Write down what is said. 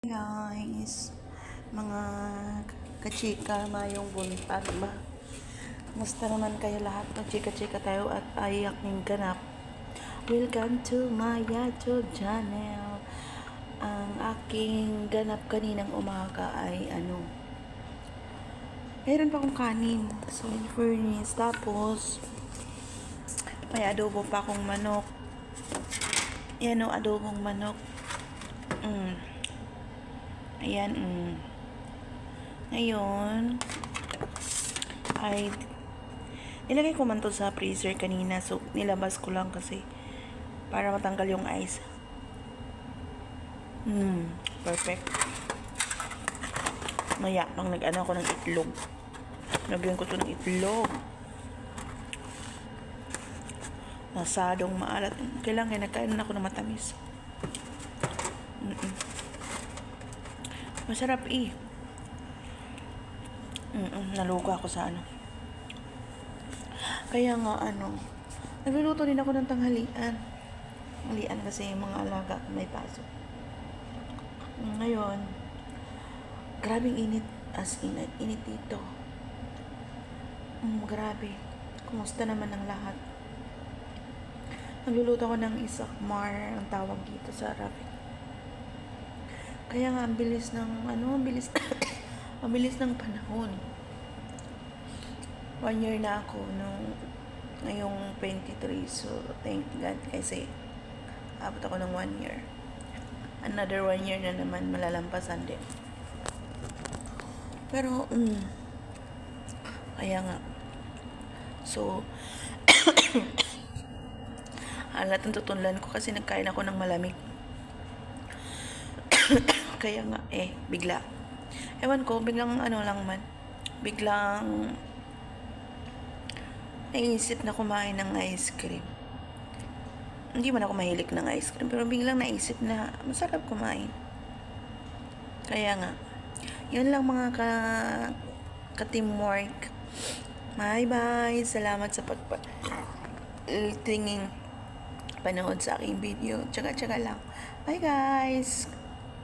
Guys, mga kachika, mayong buntag ba? Musta naman kayo lahat? Chika-chika tayo at ay aking ganap. Welcome to my YouTube channel. Ang aking ganap kaninang umaga ay meron pa akong kanin. So, in furnace. Tapos, may adobo pa akong manok. Yan o, adobong manok. Ayan, Ngayon, ay nilagay ko man to sa freezer kanina. So, nilabas ko lang kasi para matanggal yung ice. Perfect. Maya, pang nag-ano ako ng itlog. Lagyan ko to ng itlog. Masadong maalat. Kailangan nagkain ako ng matamis. Masarap naluga ako sa Kaya nga nagluluto din ako ng tanghalian. Tanghalian kasi yung mga alaga may pasok. Ngayon, grabing init. As init dito. Grabe. Kumusta naman ang lahat? Nagluluto ako ng isakmar, ang tawag dito sa Arabic. Kaya nga, ang bilis ng ang bilis ng panahon. 1 year na ako ngayong 23. So, thank God kasi abot ako ng 1 year. Another 1 year na naman malalampasan din. Pero, kaya nga. So, halat ang tutunlan ko kasi nagkain ako ng malamig. Kaya nga, bigla. Ewan ko, biglang biglang naisip na kumain ng ice cream. Hindi man ako mahilig ng ice cream, pero biglang naisip na masarap kumain. Kaya nga, yun lang mga ka-teamwork. Bye-bye. Salamat sa tinging panood sa aking video. Tsaga-tsaga lang. Bye guys!